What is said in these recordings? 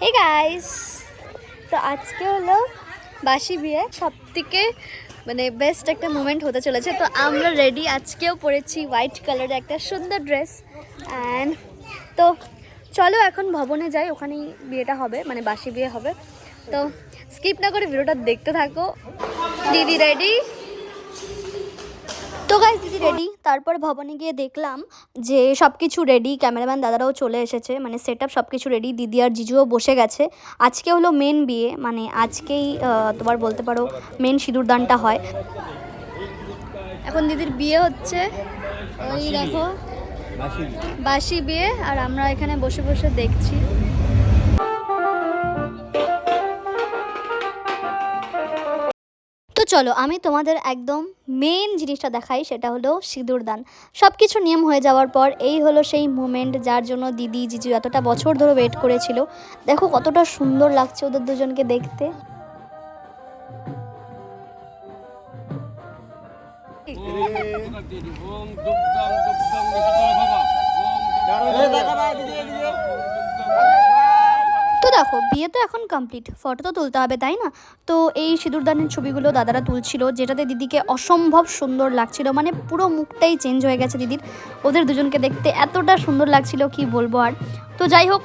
Hey guys, তো আজকে হলো বাসি বিয়ে, সবথেকে মানে বেস্ট একটা মোমেন্ট হতে চলেছে। তো আমরা রেডি, আজকেও পরেছি হোয়াইট কালারের একটা সুন্দর ড্রেস। অ্যান্ড তো চলো এখন ভবনে যাই, ওখানেই বিয়েটা হবে, মানে বাসি বিয়ে হবে। তো স্কিপ না করে ভিডিওটা দেখতে থাকো। দিদি রেডি? তো গাইস দিদি রেডি। তারপর ভবনে গিয়ে দেখলাম যে সব কিছু রেডি, ক্যামেরাম্যান দাদারাও চলে এসেছে, মানে সেট আপ সব কিছু রেডি। দিদি আর জিজুও বসে গেছে। আজকে হলো মেন বিয়ে, মানে আজকেই তোমার বলতে পারো মেন সিঁদুরদানটা হয়। এখন দিদির বিয়ে হচ্ছে, ওই দেখো বাসি বিয়ে, আর আমরা এখানে বসে বসে দেখছি। তো চলো আমি তোমাদের একদম মেন জিনিসটা দেখাই, সেটা হলো সিঁদুরদান। সব কিছু নিয়ম হয়ে যাওয়ার পর এই হলো সেই মোমেন্ট যার জন্য দিদি জিজু এতটা বছর ধরে ওয়েট করেছিল। দেখো কতটা সুন্দর লাগছে ওদের দুজনকে দেখতে। তো দেখো বিয়ে তো এখন কমপ্লিট, ফটো তো তুলতে হবে তাই না? তো এই সিঁদুরদানের ছবিগুলো দাদারা তুলছিল, যেটাতে দিদিকে অসম্ভব সুন্দর লাগছিল, মানে পুরো মুখটাই চেঞ্জ হয়ে গেছে দিদির। ওদের দুজনকে দেখতে এতটা সুন্দর লাগছিল কি বলবো আর। তো যাই হোক,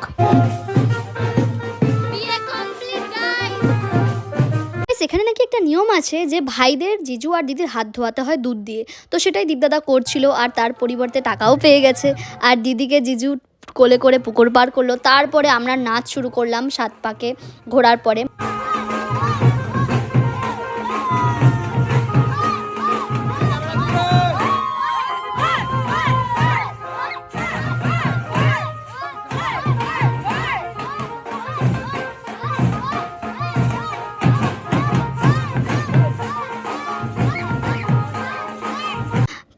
সেখানে নাকি একটা নিয়ম আছে যে ভাইদের জিজু আর দিদির হাত ধোয়াতে হয় দুধ দিয়ে। তো সেটাই দীপদাদা করছিল, আর তার পরিবর্তে টাকাও পেয়ে গেছে। আর দিদিকে জিজু কোলে করে পুকুর পার করলো। তারপরে আমরা নাচ শুরু করলাম 7 পাকে ঘোরার পরে।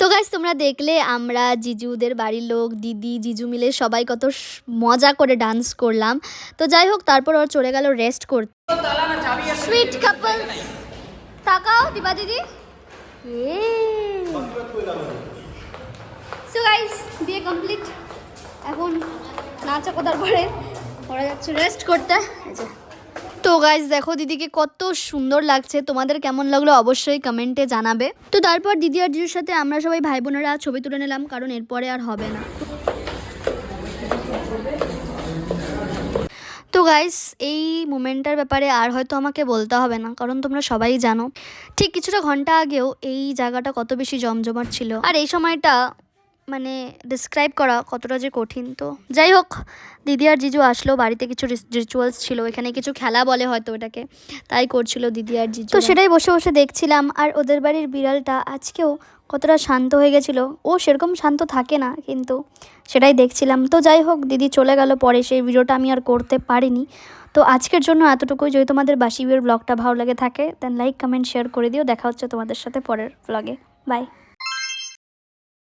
তো গাইস তোমরা দেখলে আমরা জিজুদের বাড়ির লোক, দিদি, জিজু মিলে সবাই কত মজা করে ডান্স করলাম। তো যাই হোক, তারপর ওর চলে গেল রেস্ট করতে। সুইট কাপল, তাকাও দিবা দিদি। সো গাইস বিয়ে কমপ্লিট, এখন নাচা কোদার পরে ওরা যাচ্ছে রেস্ট করতে। তো গাইস দেখো দিদিকে কত সুন্দর লাগছে, তোমাদের কেমন লাগলো অবশ্যই কমেন্টে জানাবে। তো তারপর দিদি আর জিজুর সাথে আমরা সবাই ভাই বোনেরা ছবি তুলে নিলাম, কারণ এরপরে আর হবে না। তো গাইস এই মোমেন্টটার ব্যাপারে আর হয়তো আমাকে বলতে হবে না, কারণ তোমরা সবাই জানো। ঠিক কিছুটা ঘন্টা আগেও এই জায়গাটা কত বেশি জমজমাট ছিল, আর এই সময়টা মানে ডিসক্রাইব করা কতটা যে কঠিন। তো যাই হোক, দিদি আর জিজু আসলো, বাড়িতে কিছু রিচুয়ালস ছিল, এখানে কিছু খেলা বলে হয়তো এটাকে, তাই করছিল দিদি আর জিজু। তো সেটাই বসে বসে দেখছিলাম। আর ওদের বাড়ির বিড়ালটা আজকেও কতটা শান্ত হয়ে গেছিলো। ও সেরকম শান্ত থাকে না, কিন্তু সেটাই দেখছিলাম। তো যাই হোক, দিদি চলে গেল পরে, সেই ভিডিওটা আমি আর করতে পারিনি। তো আজকের জন্য এতটুকুই। যদি তোমাদের বাসি বিয়ের ব্লগটা ভালো লাগে থাকে, দেন লাইক কমেন্ট শেয়ার করে দিও। দেখা হচ্ছে তোমাদের সাথে পরের ব্লগে। বাই।